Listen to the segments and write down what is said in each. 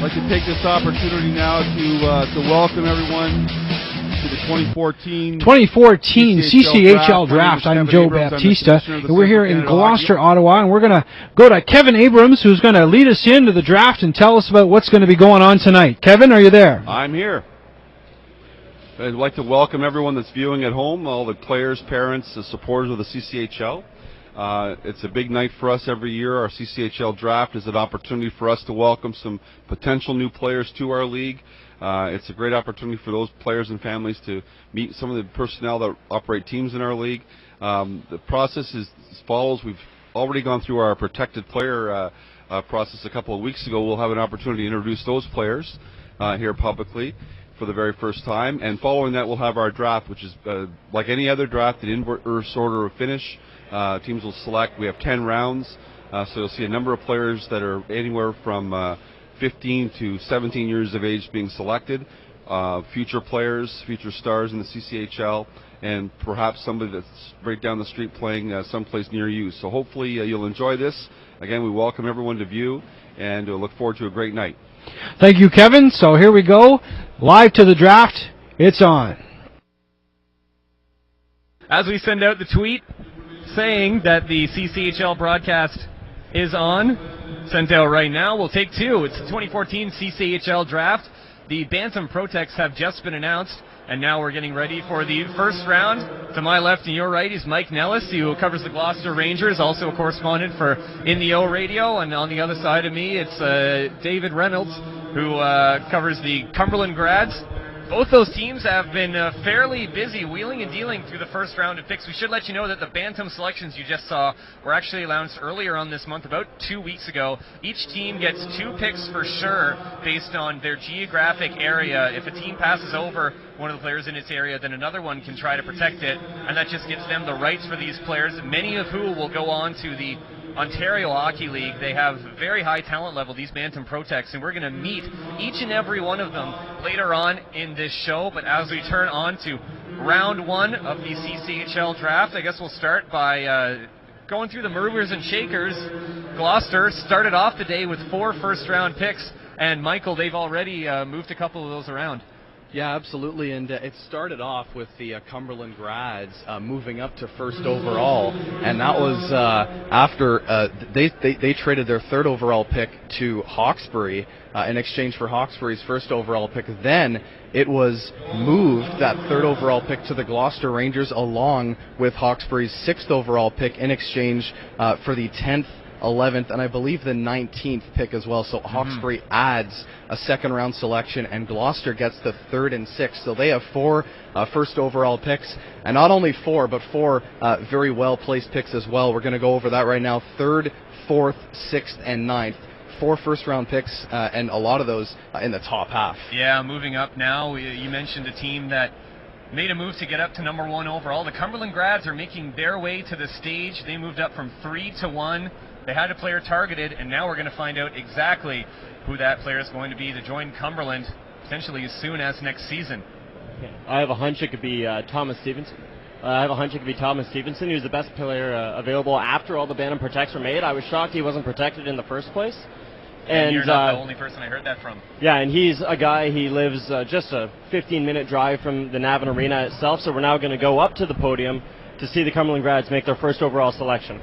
I'd like to take this opportunity now to welcome everyone to the 2014 CCHL Draft. I'm Joe Baptista, and we're here in Gloucester, Ottawa, and we're going to go to Kevin Abrams, who's going to lead us into the draft and tell us about what's going to be going on tonight. Kevin, are you there? I'm here. I'd like to welcome everyone that's viewing at home, all the players, parents, the supporters of the CCHL. It's a big night for us every year. Our CCHL Draft is an opportunity for us to welcome some potential new players to our league. It's a great opportunity for those players and families to meet some of the personnel that operate teams in our league. The process is as follows. We've already gone through our protected player process a couple of weeks ago. We'll have an opportunity to introduce those players here publicly for the very first time. And following that, we'll have our draft, which is like any other draft, an inverse order of finish. Teams will select. We have 10 rounds, so you'll see a number of players that are anywhere from 15 to 17 years of age being selected, future players, future stars in the CCHL, and perhaps somebody that's right down the street playing someplace near you. So hopefully you'll enjoy this. Again, we welcome everyone to view, and we'll look forward to a great night. Thank you, Kevin. So here we go, live to the draft. It's on. As we send out the tweet saying that the CCHL broadcast is on, sent out right now, we'll take two. It's the 2014 CCHL Draft. The Bantam Pro Techs have just been announced, and now we're getting ready for the first round. To my left and your right is Mike Nellis, who covers the Gloucester Rangers, also a correspondent for In the O Radio, and on the other side of me, it's David Reynolds, who covers the Cumberland Grads. Both those teams have been fairly busy wheeling and dealing through the first round of picks. We should let you know that the Bantam selections you just saw were actually announced earlier on this month, about 2 weeks ago. Each team gets 2 picks for sure based on their geographic area. If a team passes over one of the players in its area, then another one can try to protect it, and that just gives them the rights for these players, many of who will go on to the Ontario Hockey League. They have very high talent level, these Bantam Pro Techs, and we're going to meet each and every one of them later on in this show. But as we turn on to round one of the CCHL Draft, I guess we'll start by going through the movers and shakers. Gloucester started off the day with 4 first-round picks, and Michael, they've already moved a couple of those around. Yeah, absolutely, and it started off with the Cumberland Grads moving up to first overall, and that was after they traded their 3rd overall pick to Hawkesbury in exchange for Hawkesbury's 1st overall pick. Then it was moved, that 3rd overall pick, to the Gloucester Rangers along with Hawkesbury's 6th overall pick in exchange for the 10th, 11th, and I believe the 19th pick as well. So Hawkesbury adds a 2nd round selection, and Gloucester gets the 3rd and 6th. So they have 4 first overall picks, and not only 4, but 4 very well placed picks as well. We're going to go over that right now. 3rd, 4th, 6th, and 9th. 4 first round picks, and a lot of those in the top half. Yeah, moving up now, you mentioned a team that made a move to get up to number 1 overall. The Cumberland Grads are making their way to the stage. They moved up from 3 to 1. They had a player targeted, and now we're going to find out exactly who that player is going to be to join Cumberland potentially as soon as next season. I have a hunch it could be Thomas Stevenson. He was the best player available after all the Bantam Protects were made. I was shocked he wasn't protected in the first place. And you're not the only person I heard that from. Yeah, and he's a guy, he lives just a 15-minute drive from the Navin Arena itself, so we're now going to go up to the podium to see the Cumberland Grads make their 1st overall selection.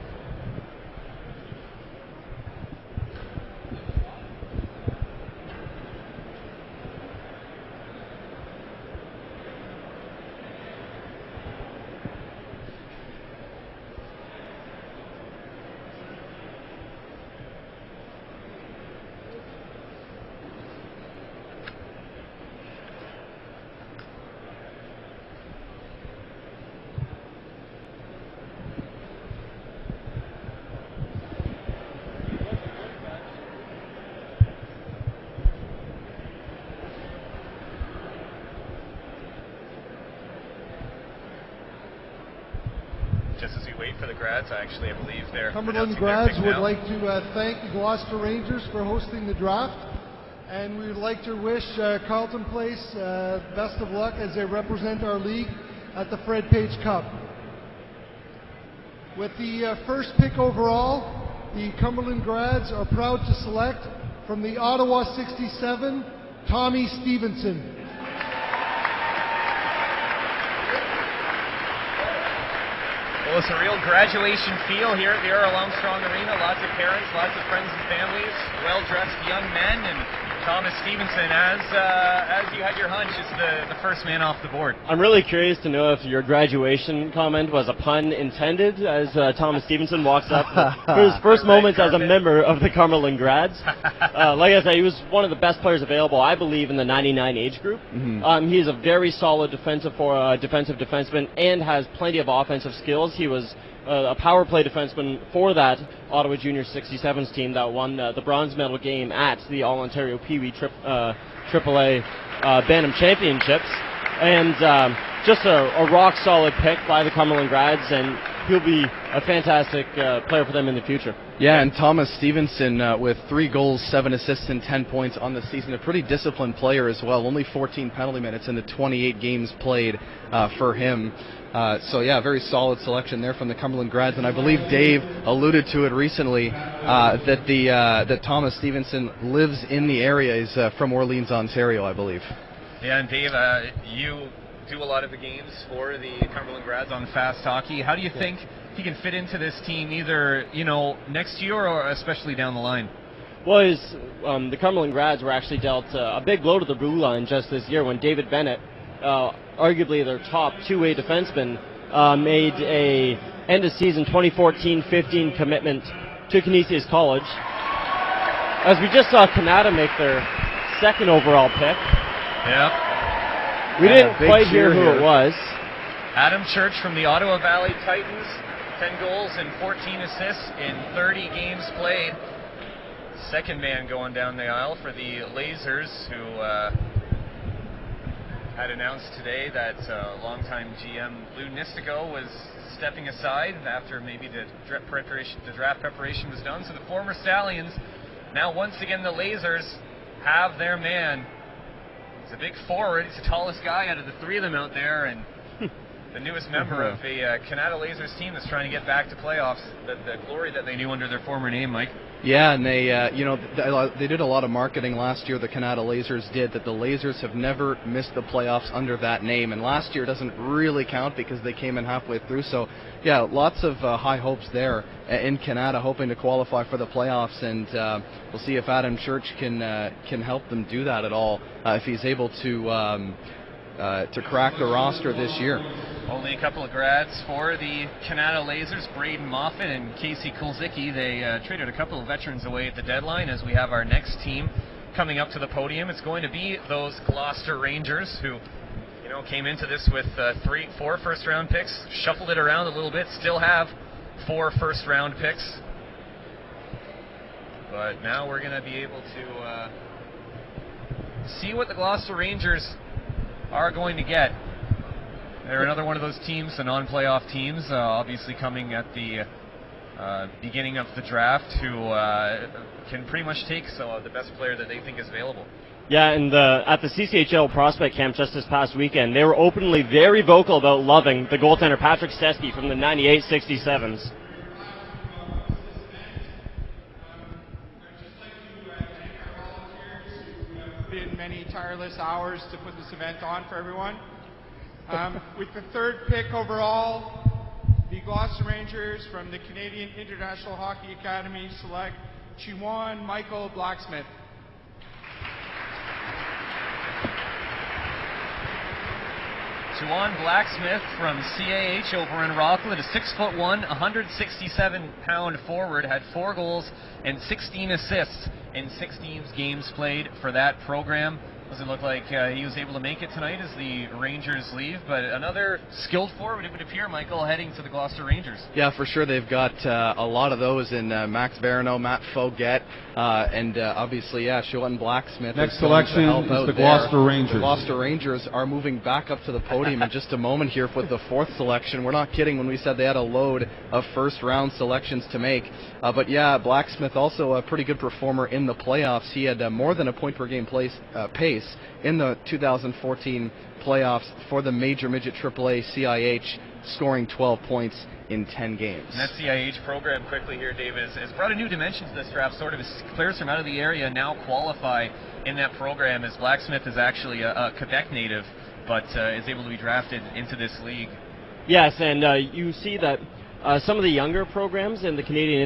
Just as we wait for the Grads, I believe they're Cumberland Grads would like to thank the Gloucester Rangers for hosting the draft, and we would like to wish Carleton Place best of luck as they represent our league at the Fred Page Cup. With the first pick overall, the Cumberland Grads are proud to select from the Ottawa 67, Tommy Stevenson. Well, it's a real graduation feel here at the Earl Armstrong Arena. Lots of parents, lots of friends and families, well-dressed young men, and Thomas Stevenson, as you had your hunch, is the first man off the board. I'm really curious to know if your graduation comment was a pun intended, as Thomas Stevenson walks up for his first moments as a member of the Cumberland Grads. Like I said, he was one of the best players available, I believe, in the 99 age group. He's a very solid defensive defenseman and has plenty of offensive skills. He was a power play defenseman for that Ottawa Junior 67s team that won the bronze medal game at the All-Ontario Pee-wee AAA Bantam Championships. And just a rock-solid pick by the Cumberland Grads, and he'll be a fantastic player for them in the future. Yeah, and Thomas Stevenson with 3 goals, 7 assists, and 10 points on the season. A pretty disciplined player as well. Only 14 penalty minutes in the 28 games played for him. So yeah, very solid selection there from the Cumberland Grads, and I believe Dave alluded to it recently that Thomas Stevenson lives in the area. He's from Orleans, Ontario, I believe. Yeah, and Dave, you do a lot of the games for the Cumberland Grads on Fast Hockey. How do you think he can fit into this team, either next year or especially down the line? Well, the Cumberland Grads were actually dealt a big blow to the blue line just this year when David Bennett, arguably their top two-way defenseman, made a end-of-season 2014-15 commitment to Canisius College. As we just saw Canada make their second overall pick. Yeah. We didn't quite hear who it was. Adam Church from the Ottawa Valley Titans, 10 goals and 14 assists in 30 games played. Second man going down the aisle for the Lasers, who had announced today that longtime GM Lou Nistico was stepping aside after maybe the draft preparation was done. So the former Stallions, now once again the Lasers, have their man. He's a big forward. He's the tallest guy out of the three of them out there, and the newest member of a Canada Lasers team that's trying to get back to playoffs, the glory that they knew under their former name, Mike. Yeah, and they did a lot of marketing last year, the Canada Lasers did, that the Lasers have never missed the playoffs under that name, and last year doesn't really count because they came in halfway through. So yeah, lots of high hopes there in Canada, hoping to qualify for the playoffs, and we'll see if Adam Church can help them do that at all, if he's able to crack the roster this year. Only a couple of grads for the Canada Lasers, Braden Moffat and Casey Kulzicki. They traded a couple of veterans away at the deadline, as we have our next team coming up to the podium. It's going to be those Gloucester Rangers, who came into this with 4 first-round picks, shuffled it around a little bit, still have 4 first-round picks. But now we're going to be able to see what the Gloucester Rangers are going to get. They're another one of those teams, the non-playoff teams, obviously coming at the beginning of the draft, who can pretty much take the best player that they think is available. Yeah, and at the CCHL prospect camp just this past weekend, they were openly very vocal about loving the goaltender Patrick Stesky from the 98 67s. Been many tireless hours to put this event on for everyone. With the 3rd pick overall, the Gloucester Rangers from the Canadian International Hockey Academy select Chiwan Michael Blacksmith. Chiwan Blacksmith from CAH over in Rockland, a 6'1", 167-pound forward, had 4 goals and 16 assists in 16 games played for that program. Doesn't look like he was able to make it tonight as the Rangers leave, but another skilled forward, it would appear, Michael, heading to the Gloucester Rangers. Yeah, for sure. They've got a lot of those in Max Barano, Matt Foguet, and obviously, Chiwan Blacksmith. Next selection is the Gloucester Rangers. The Gloucester Rangers are moving back up to the podium in just a moment here with the 4th selection. We're not kidding when we said they had a load of first-round selections to make. But yeah, Blacksmith also a pretty good performer in the playoffs. He had more than a point-per-game pace place in the 2014 playoffs for the major midget AAA CIH, scoring 12 points in 10 games. And that CIH program, quickly here, Dave, has brought a new dimension to this draft. Sort of as players from out of the area now qualify in that program, as Blacksmith is actually a Quebec native, but is able to be drafted into this league. Yes, and you see that some of the younger programs in the Canadian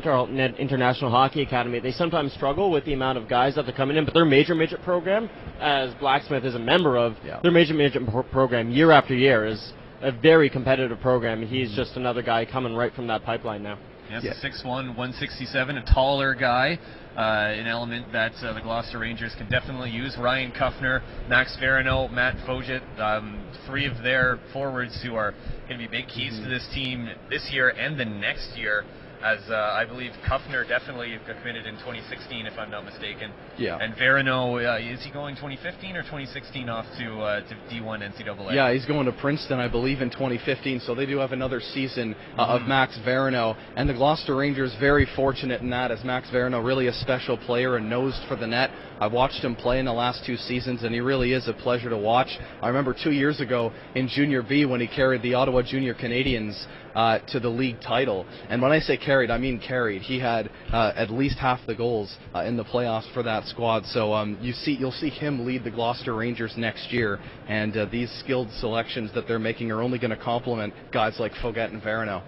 International Hockey Academy, they sometimes struggle with the amount of guys that they're coming in, but their major midget program, as Blacksmith is a member of, their major midget program year after year is a very competitive program. He's just another guy coming right from that pipeline now. Yes, a 6'1", 167, a taller guy, an element that the Gloucester Rangers can definitely use. Ryan Kuffner, Max Verino, Matt Foget, three of their forwards who are going to be big keys to this team this year and the next year, as I believe Kuffner definitely committed in 2016, if I'm not mistaken. Yeah. And Verino, is he going 2015 or 2016 off to D1 NCAA? Yeah, he's going to Princeton, I believe, in 2015, so they do have another season of Max Verino. And the Gloucester Rangers very fortunate in that, as Max Verino really a special player and nosed for the net. I watched him play in the last 2 seasons, and he really is a pleasure to watch. I remember 2 years ago in Junior B when he carried the Ottawa Junior Canadians to the league title. And when I say carried, I mean carried. He had at least half the goals in the playoffs for that squad. So you'll see him lead the Gloucester Rangers next year. And these skilled selections that they're making are only going to complement guys like Foget and Verino.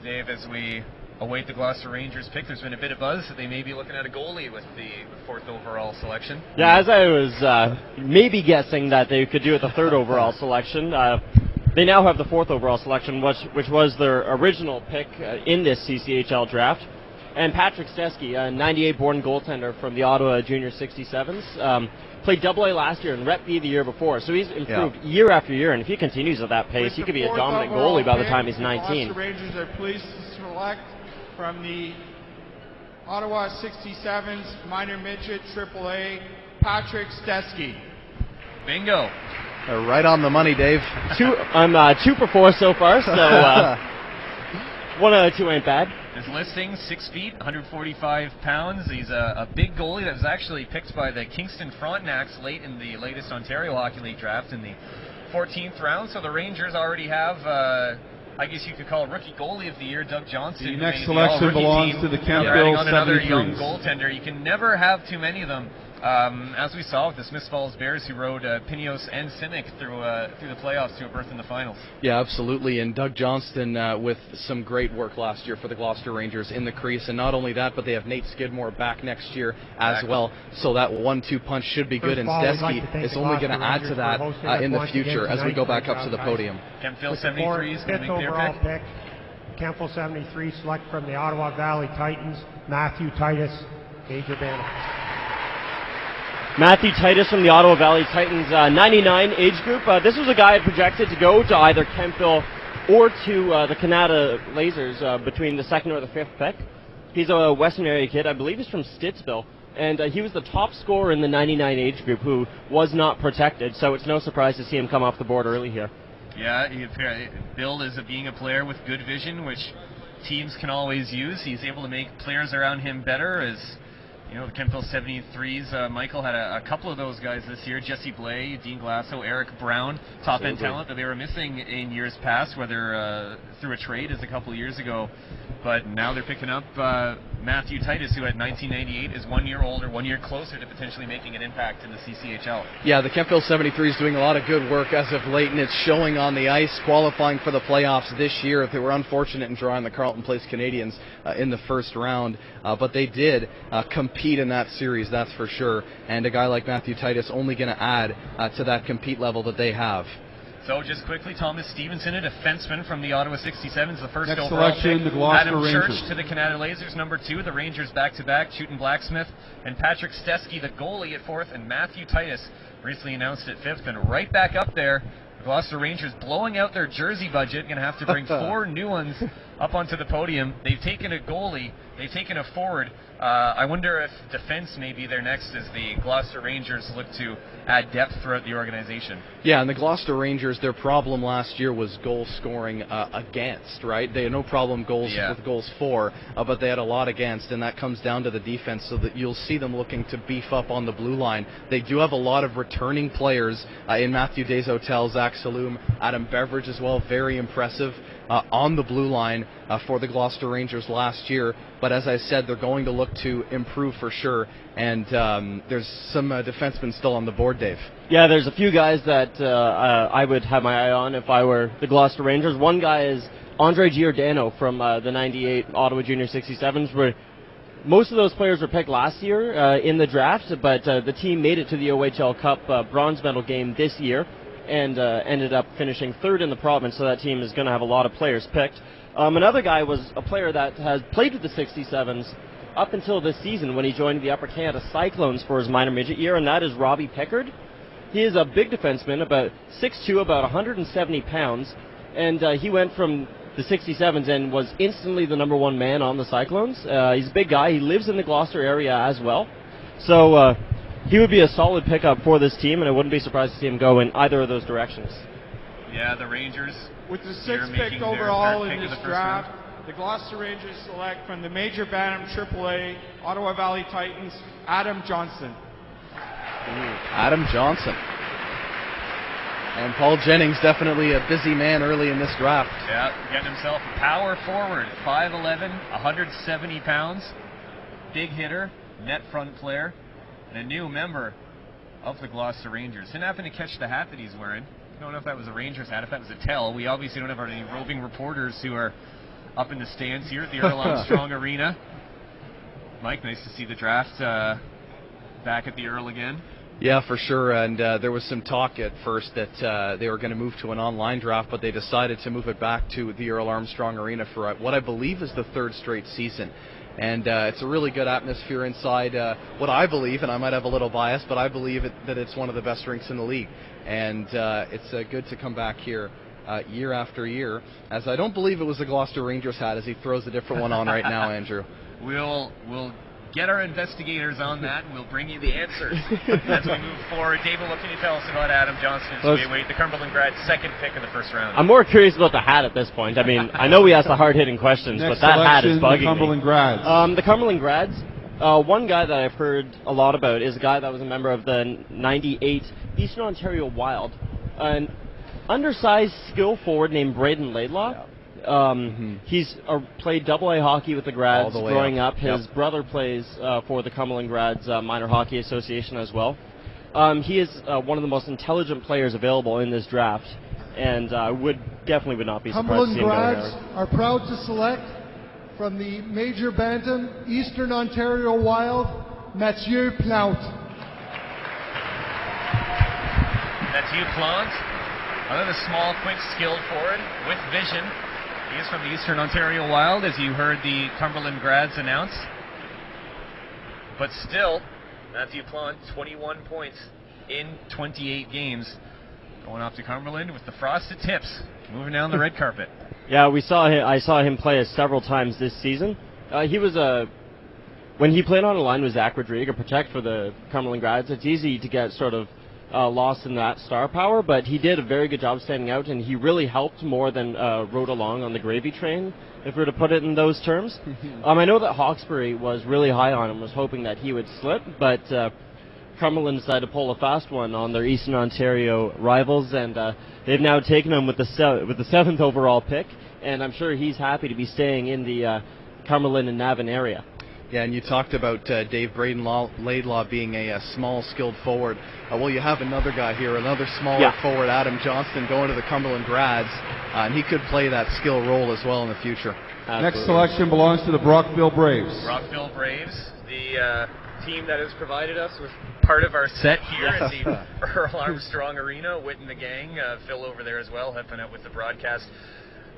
Dave, as we await the Gloucester Rangers pick, there's been a bit of buzz that they may be looking at a goalie with the 4th overall selection. Yeah, as I was maybe guessing that they could do it the 3rd overall selection. They now have the 4th overall selection, which was their original pick in this CCHL draft. And Patrick Stesky, a 98-born goaltender from the Ottawa Junior 67s, played AA last year and Rep B the year before. So he's improved year after year, and if he continues at that pace, he could be a dominant goalie by the time he's 19. The Rangers are pleased to select from the Ottawa 67s minor midget AAA, Patrick Stesky. Bingo. Right on the money, Dave. I'm 2 for 4 so far, so 1 out of 2 ain't bad. His listing, 6 feet, 145 pounds. He's a big goalie that was actually picked by the Kingston Frontenacs late in the latest Ontario Hockey League draft in the 14th round. So the Rangers already have, I guess you could call rookie goalie of the year, Doug Johnston. The next selection belongs to the Campbell 73s. Another young goaltender. You can never have too many of them. As we saw with the Smith Falls Bears, who rode Pineos and Simic through the playoffs to a berth in the finals. Yeah, absolutely. And Doug Johnston with some great work last year for the Gloucester Rangers in the crease. And not only that, but they have Nate Skidmore back next year as well. So that 1-2 punch should be good. And Stesky is only going to add to that in the future as we go back up to the podium. Kempville 73s going to make their pick. Kempville 73 select from the Ottawa Valley Titans, Matthew Titus, Major Banner. Matthew Titus from the Ottawa Valley Titans, 99 age group. This was a guy projected to go to either Kempville or to the Canada Lasers between the 2nd or the 5th pick. He's a Western area kid. I believe he's from Stittsville. And he was the top scorer in the 99 age group who was not protected, so it's no surprise to see him come off the board early here. Yeah, billed as being a player with good vision, which teams can always use. He's able to make players around him better, as you know, the Kempville 73s, Michael had a couple of those guys this year. Jesse Blay, Dean Glasso, Eric Brown, top-end talent that they were missing in years past, whether through a trade as a couple of years ago. But now they're picking up Matthew Titus, who at 1998 is 1 year older, 1 year closer to potentially making an impact in the CCHL. Yeah, the Kempville 73s doing a lot of good work as of late, and it's showing on the ice, qualifying for the playoffs this year. They were unfortunate in drawing the Carleton Place Canadians in the first round, but they did compete in that series, that's for sure. And a guy like Matthew Titus only going to add to that compete level that they have. So just quickly, Thomas Stevenson, a defenseman from the Ottawa 67s, the first next overall selection, pick. the Gloucester Adam Rangers. Church to the Canada Lasers, number 2. The Rangers back-to-back, Chooton Blacksmith, and Patrick Stesky, the goalie, at 4th, and Matthew Titus, recently announced at 5th, and right back up there. The Gloucester Rangers blowing out their jersey budget, going to have to bring 4 new ones up onto the podium. They've taken a goalie, they've taken a forward, I wonder if defense may be their next as the Gloucester Rangers look to add depth throughout the organization. Yeah, and the Gloucester Rangers, their problem last year was goal scoring against, right? They had no problem with goals for, but they had a lot against, and that comes down to the defense, so that you'll see them looking to beef up on the blue line. They do have a lot of returning players in Matthew Deshotel, Zach Saloom, Adam Beveridge as well, very impressive on the blue line for the Gloucester Rangers last year. But as I said, they're going to look to improve for sure, and there's some defensemen still on the board, Dave. Yeah, there's a few guys that I would have my eye on if I were the Gloucester Rangers. One guy is Andre Giordano from the 98 Ottawa Junior 67s, where most of those players were picked last year in the draft, but the team made it to the OHL Cup bronze medal game this year and ended up finishing third in the province, so that team is going to have a lot of players picked. Another guy was a player that has played with the 67s up until this season when he joined the Upper Canada Cyclones for his minor midget year, and that is Robbie Pickard. He is a big defenseman, about 6'2", about 170 pounds, and he went from the 67s and was instantly the #1 man on the Cyclones. He's a big guy. He lives in the Gloucester area as well. So he would be a solid pickup for this team, and I wouldn't be surprised to see him go in either of those directions. Yeah, the Rangers. With the 6th pick overall in this draft, the Gloucester Rangers select from the Major Bantam AAA Ottawa Valley Titans, Adam Johnson. Adam Johnson. And Paul Jennings, definitely a busy man early in this draft. Yeah, getting himself a power forward, 5'11", 170 pounds, big hitter, net front player, and a new member of the Gloucester Rangers. Didn't happen to catch the hat that he's wearing. I don't know if that was a Rangers hat, if that was a tell. We obviously don't have any roving reporters who are up in the stands here at the Earl Armstrong Arena. Mike, nice to see the draft back at the Earl again. Yeah, for sure, and there was some talk at first that they were going to move to an online draft, but they decided to move it back to the Earl Armstrong Arena for what I believe is the 3rd straight season. And it's a really good atmosphere inside what I believe, and I might have a little bias, but I believe that it's one of the best rinks in the league. And it's good to come back here year after year, as I don't believe it was the Gloucester Rangers hat as he throws a different one on right now, Andrew. We'll get our investigators on that, and we'll bring you the answers as we move forward. David, what can you tell us about Adam Johnson as we await the Cumberland Grads' 2nd pick of the 1st round? I'm more curious about the hat at this point. I mean, I know we asked the hard-hitting questions, but that hat is bugging the Cumberland Grads. The Cumberland Grads, one guy that I've heard a lot about is a guy that was a member of the 98 Eastern Ontario Wild, an undersized skill forward named Braden Laidlaw. He's played AA hockey with the Grads growing up. His brother plays for the Cumberland Grads Minor Hockey Association as well. He is one of the most intelligent players available in this draft, and definitely would not be surprised to see him go there. Cumberland Grads are proud to select from the Major Bantam Eastern Ontario Wild, Mathieu Plante. Mathieu Plante, another small, quick, skilled forward with vision. He is from the Eastern Ontario Wild, as you heard the Cumberland Grads announce. But still, Mathieu Plante, 21 points in 28 games. Going off to Cumberland with the frosted tips, moving down the red carpet. Yeah, I saw him play several times this season. He was when he played on a line with Zach Rodriguez, a protect for the Cumberland Grads. It's easy to get sort of lost in that star power, but he did a very good job standing out, and he really helped more than rode along on the gravy train, if we were to put it in those terms. I know that Hawkesbury was really high on him, was hoping that he would slip, but Cumberland decided to pull a fast one on their Eastern Ontario rivals, and they've now taken him with the 7th overall pick, and I'm sure he's happy to be staying in the Cumberland and Navan area. Yeah, and you talked about Dave Braden Laidlaw being a small, skilled forward. Well, you have another guy here, another smaller forward, Adam Johnston, going to the Cumberland Grads, and he could play that skill role as well in the future. Absolutely. Next selection belongs to the Brockville Braves. Brockville Braves, the team that has provided us with part of our set here at the Earl Armstrong Arena. Whit and the gang, Phil over there as well, helping out with the broadcast.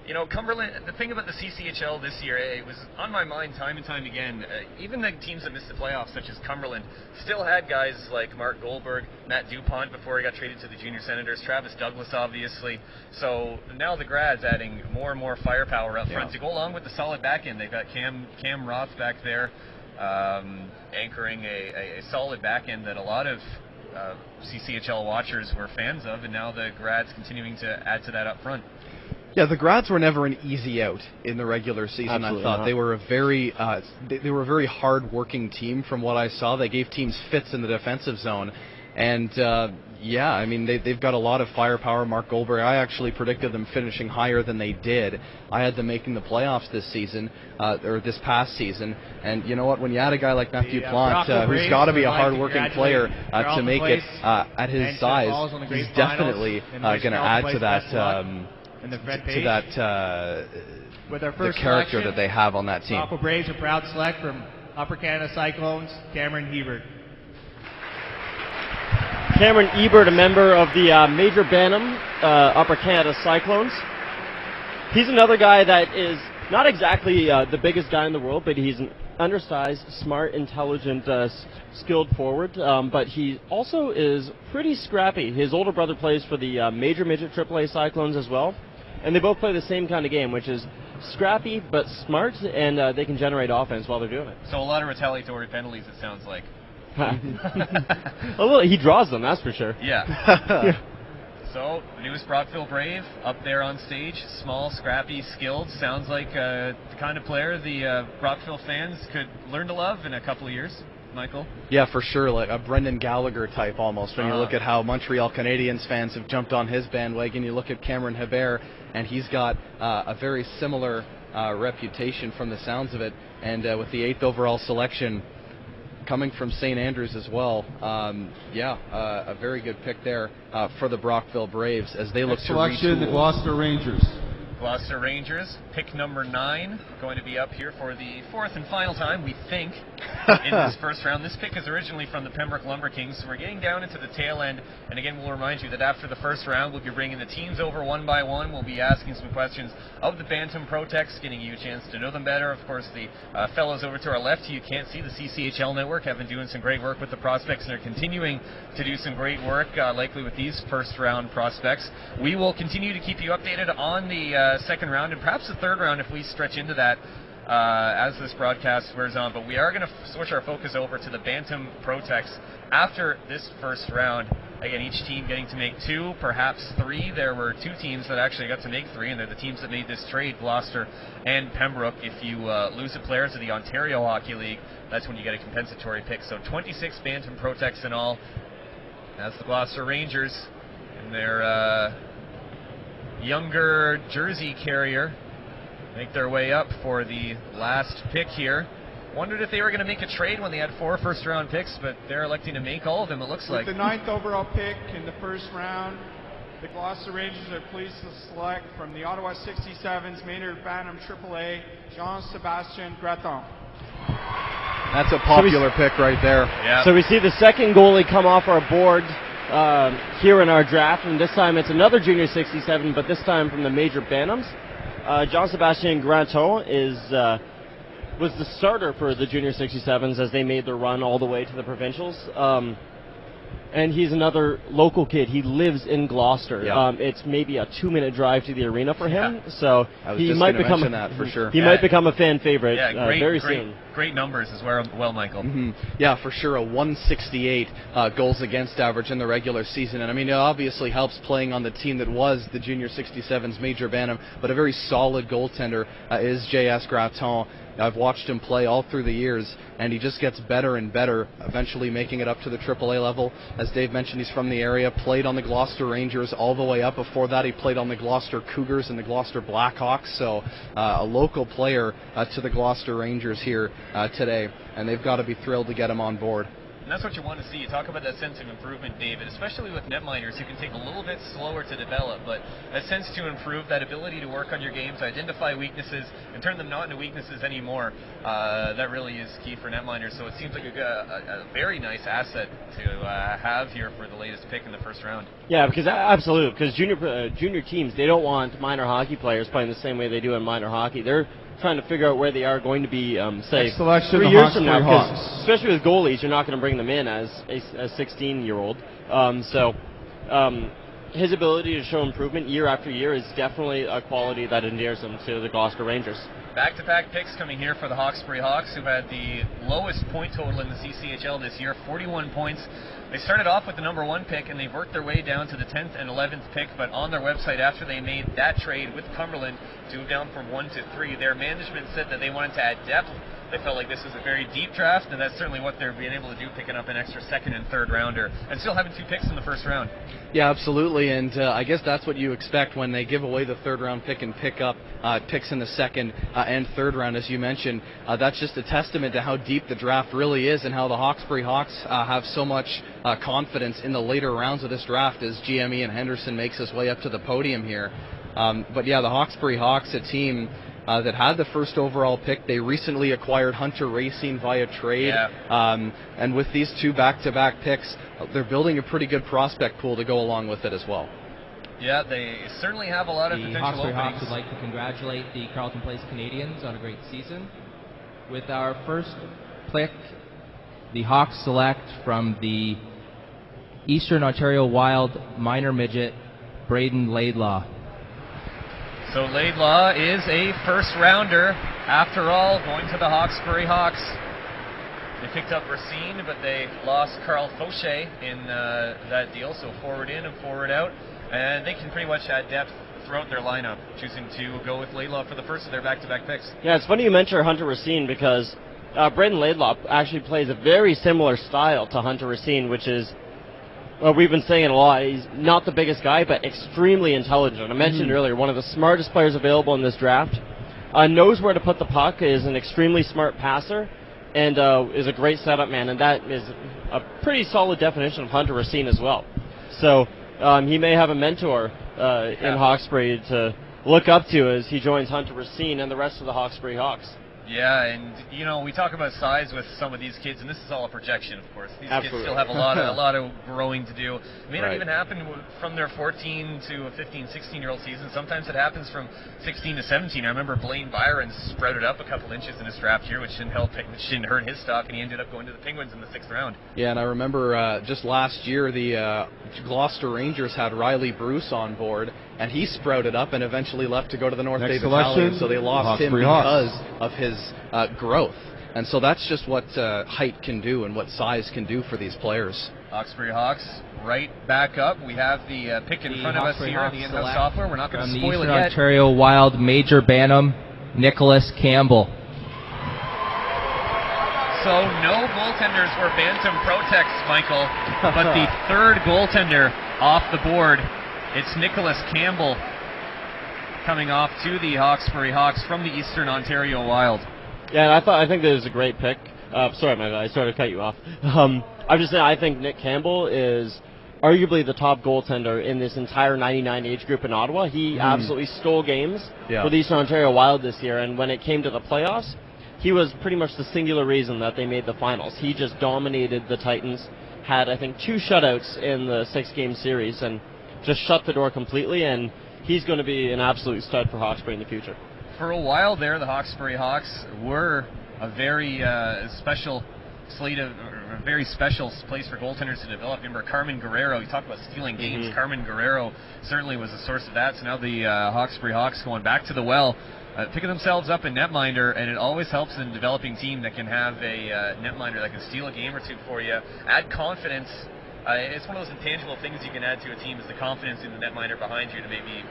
You know, Cumberland, the thing about the CCHL this year, it was on my mind time and time again. Even the teams that missed the playoffs, such as Cumberland, still had guys like Mark Goldberg, Matt DuPont before he got traded to the Junior Senators, Travis Douglas, obviously. So now the Grads adding more and more firepower up front to go along with the solid back end. They've got Cam Roth back there. anchoring a solid back end that a lot of CCHL watchers were fans of, and now the Grads continuing to add to that up front. Yeah, the Grads were never an easy out in the regular season. Absolutely I thought not. they were a very they were a very hard-working team from what I saw. They gave teams fits in the defensive zone, and yeah, I mean they've got a lot of firepower. Mark Goldberg, I actually predicted them finishing higher than they did. I had them making the playoffs this season or this past season, and you know what? When you add a guy like Matthew Plant, who's got to be a hard-working player to make it at his size, he's definitely going to add to that. With our the first character that they have on that team. Aqua Braves, a proud select from Upper Canada Cyclones, Cameron Hebert. Cameron Ebert, a member of the Major Bantam Upper Canada Cyclones. He's another guy that is not exactly the biggest guy in the world, but he's an undersized, smart, intelligent, skilled forward. But he also is pretty scrappy. His older brother plays for the Major Midget AAA Cyclones as well. And they both play the same kind of game, which is scrappy but smart, and they can generate offense while they're doing it. So a lot of retaliatory penalties, it sounds like. Well, he draws them, that's for sure. Yeah. So, the newest Brockville Brave up there on stage, small, scrappy, skilled. Sounds like the kind of player the Brockville fans could learn to love in a couple of years. Michael? Yeah, for sure, like a Brendan Gallagher type almost. When you look at how Montreal Canadiens fans have jumped on his bandwagon, you look at Cameron Hebert, and he's got a very similar reputation from the sounds of it. And with the 8th overall selection coming from St. Andrews as well, a very good pick there for the Brockville Braves as they look to selection, the Gloucester Rangers. Gloucester Rangers, pick number 9, going to be up here for the 4th and final time, we think, in this first round. This pick is originally from the Pembroke Lumber Kings, so we're getting down into the tail end. And again, we'll remind you that after the first round, we'll be bringing the teams over one by one. We'll be asking some questions of the Bantam Pro-Techs, getting you a chance to know them better. Of course, the fellows over to our left, you can't see the CCHL network, have been doing some great work with the prospects, and are continuing to do some great work, likely with these first-round prospects. We will continue to keep you updated on the second round, and perhaps the third round if we stretch into that as this broadcast wears on. But we are going to switch our focus over to the Bantam Pro-Techs after this first round. Again, each team getting to make 2, perhaps 3. There were 2 teams that actually got to make 3, and they're the teams that made this trade, Gloucester and Pembroke. If you lose a player to the Ontario Hockey League, that's when you get a compensatory pick. So 26 Bantam Pro-Techs in all. That's the Gloucester Rangers and their younger jersey carrier make their way up for the last pick here. Wondered if they were going to make a trade when they had 4 first-round picks, but they're electing to make all of them, it looks like. With the 9th overall pick in the first round, the Gloucester Rangers are pleased to select from the Ottawa 67s Maynard Bantam AAA, Jean-Sébastien Graton. That's a popular pick right there. Yeah. So we see the second goalie come off our board here in our draft, and this time it's another Junior 67, but this time from the Major Bantams. Jean-Sébastien Graton was the starter for the Junior 67s as they made their run all the way to the provincials. And he's another local kid. He lives in Gloucester. Yeah. It's maybe a 2-minute drive to the arena for him. So I was he just might gonna become mention that for sure. He might become a fan favorite Great, soon. Great numbers as well, Michael. Mm-hmm. Yeah, for sure. A 168 goals against average in the regular season. And I mean, it obviously helps playing on the team that was the Junior 67's Major Bantam, but a very solid goaltender is J.S. Graton. I've watched him play all through the years, and he just gets better and better, eventually making it up to the AAA level. As Dave mentioned, he's from the area, played on the Gloucester Rangers all the way up. Before that, he played on the Gloucester Cougars and the Gloucester Blackhawks, so a local player to the Gloucester Rangers here today, and they've got to be thrilled to get him on board. And that's what you want to see. You talk about that sense of improvement, David, especially with netminders who can take a little bit slower to develop, but that sense to improve, that ability to work on your game, to identify weaknesses and turn them not into weaknesses anymore, that really is key for netminders. So it seems like a very nice asset to have here for the latest pick in the first round. Yeah, because absolutely, because junior teams, they don't want minor hockey players playing the same way they do in minor hockey. They're trying to figure out where they are going to be, say, 3 years from now. Because especially with goalies, you're not going to bring them in as a 16-year-old. His ability to show improvement year after year is definitely a quality that endears him to the Gloucester Rangers. Back-to-back picks coming here for the Hawkesbury Hawks, who had the lowest point total in the CCHL this year, 41 points. They started off with the number 1 pick, and they've worked their way down to the 10th and 11th pick, but on their website, after they made that trade with Cumberland to move down from 1 to 3, their management said that they wanted to add depth. They felt like this was a very deep draft, and that's certainly what they're being able to do, picking up an extra second and third rounder, and still having 2 picks in the first round. Yeah, absolutely, and I guess that's what you expect when they give away the third round pick and pick up picks in the second and third round, as you mentioned. That's just a testament to how deep the draft really is and how the Hawkesbury Hawks have so much confidence in the later rounds of this draft as GM Ian Henderson makes his way up to the podium here. But yeah, the Hawkesbury Hawks, a team that had the first overall pick. They recently acquired Hunter Racing via trade. Yeah. And with these 2 back-to-back picks, they're building a pretty good prospect pool to go along with it as well. Yeah, they certainly have a lot of potential Hawkesbury openings. Hawks would like to congratulate the Carleton Place Canadians on a great season. With our first pick, the Hawks select from the Eastern Ontario Wild minor midget, Braden Laidlaw. So Laidlaw is a first-rounder, after all, going to the Hawkesbury Hawks. They picked up Racine, but they lost Carl Fauché in that deal, so forward in and forward out. And they can pretty much add depth throughout their lineup, choosing to go with Laidlaw for the first of their back-to-back picks. Yeah, it's funny you mention Hunter Racine because Braden Laidlaw actually plays a very similar style to Hunter Racine, which is, well, we've been saying it a lot. He's not the biggest guy, but extremely intelligent. I mentioned earlier, one of the smartest players available in this draft. Knows where to put the puck, is an extremely smart passer, and is a great setup man, and that is a pretty solid definition of Hunter Racine as well. So he may have a mentor in Hawkesbury to look up to as he joins Hunter Racine and the rest of the Hawkesbury Hawks. Yeah, and you know, we talk about size with some of these kids, and this is all a projection, of course. These Absolutely. kids still have a lot of growing to do. It may not even happen from their 14 to a 15, 16-year-old season. Sometimes it happens from 16 to 17. I remember Blaine Byron sprouted up a couple inches in his draft year, which didn't hurt his stock, and he ended up going to the Penguins in the 6th round. Yeah, and I remember just last year the Gloucester Rangers had Riley Bruce on board, and he sprouted up and eventually left to go to the North Bay Battalion, so they lost him because of his growth. And so that's just what height can do and what size can do for these players. Hawkesbury Hawks right back up. We have the pick in front of us here, the in-house software. We're not going to spoil it yet. Ontario Wild Major Bantam, Nicholas Campbell. So no goaltenders were Bantam Protex, Michael, but the third goaltender off the board, it's Nicholas Campbell coming off to the Hawkesbury Hawks from the Eastern Ontario Wild. Yeah, and I think that is a great pick. Sorry, I started to cut you off. I'm just saying, I think Nick Campbell is arguably the top goaltender in this entire 99 age group in Ottawa. He absolutely stole games for the Eastern Ontario Wild this year, and when it came to the playoffs, he was pretty much the singular reason that they made the finals. He just dominated the Titans, had, I think, 2 shutouts in the 6-game series, and just shut the door completely, and he's going to be an absolute stud for Hawkesbury in the future. For a while there, the Hawkesbury Hawks were a very special slate of, a very special place for goaltenders to develop. Remember Carmen Guerrero, you talked about stealing games. Carmen Guerrero certainly was the source of that. So now the Hawkesbury Hawks going back to the well, picking themselves up in netminder, and it always helps in a developing team that can have a netminder that can steal a game or two for you, add confidence. It's one of those intangible things you can add to a team is the confidence in the netminder behind you to maybe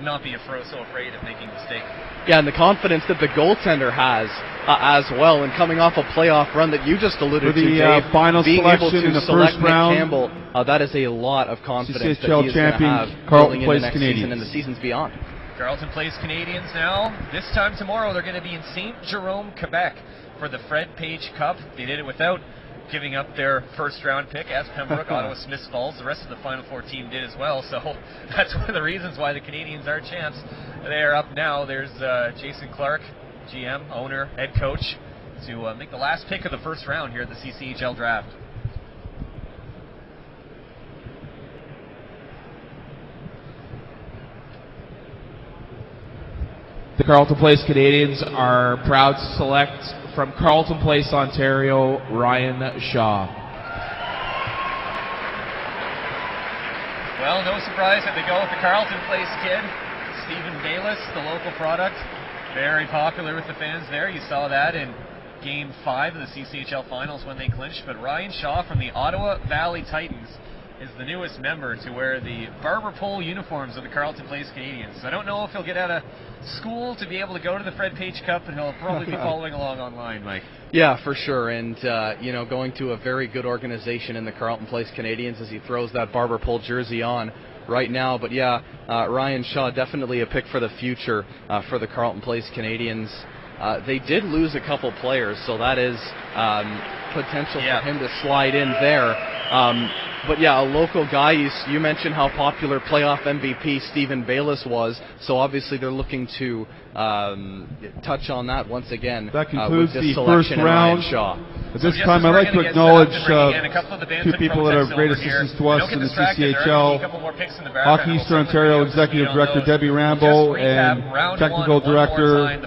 not be so afraid of making a mistake. Yeah, and the confidence that the goaltender has as well, and coming off a playoff run that you just alluded to, Dave, final being able to in the select first round, Nick Campbell, that is a lot of confidence CCHL that he is going to have Carleton going into Place next Canadians season and the seasons beyond. Carleton Place Canadians now. This time tomorrow they're going to be in St. Jerome, Quebec for the Fred Page Cup. They did it without giving up their first-round pick, as Pembroke, Ottawa, Smiths Falls. The rest of the Final Four team did as well, so that's one of the reasons why the Canadians are champs. They are up now. There's Jason Clark, GM, owner, head coach, to make the last pick of the first round here at the CCHL draft. The Carleton Place Canadians are proud to select from Carleton Place, Ontario, Ryan Shaw. Well, no surprise that they go with the Carleton Place kid, Stephen Bayless, the local product. Very popular with the fans there. You saw that in Game 5 of the CCHL Finals when they clinched. But Ryan Shaw from the Ottawa Valley Titans is the newest member to wear the barber pole uniforms of the Carleton Place Canadians. I don't know if he'll get out of school to be able to go to the Fred Page Cup, and he'll probably be following along online, Mike. Yeah, for sure. And, going to a very good organization in the Carleton Place Canadians as he throws that barber pole jersey on right now. But, Ryan Shaw, definitely a pick for the future for the Carleton Place Canadians. They did lose a couple players, so that is potential for him to slide in there. A local guy. You mentioned how popular playoff MVP Stephen Bayless was, so obviously they're looking to touch on that once again. That concludes with this the first round. At this time, I'd like to acknowledge two people that are great assistants to us in the CCHL. Hockey Eastern Ontario Executive Director Debbie Rambo and Technical Director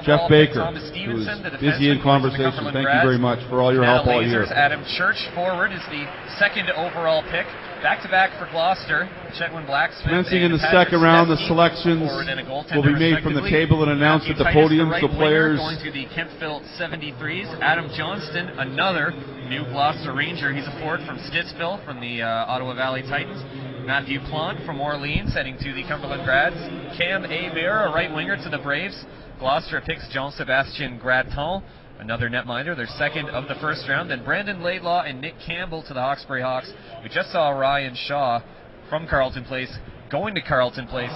Jeff Baker, who is busy in conversation. Thank you very much for all your help all year. Adam Church, forward, is the second overall pick. Back-to-back for Gloucester. Chetwin Blacksmith. Commencing in the second round, the selections will be made from the table and announced at the podium, so players... Going to the Kemptville 73s. Adam Johnston, another new Gloucester Ranger. He's a forward from Stittsville, from the Ottawa Valley Titans. Matthew Plant from Orleans, heading to the Cumberland Grads. Cam Abear, a right winger to the Braves. Gloucester picks Jean-Sébastien Graton, another netminder, their second of the first round. Then Brandon Laidlaw and Nick Campbell to the Hawkesbury Hawks. We just saw Ryan Shaw from Carleton Place going to Carleton Place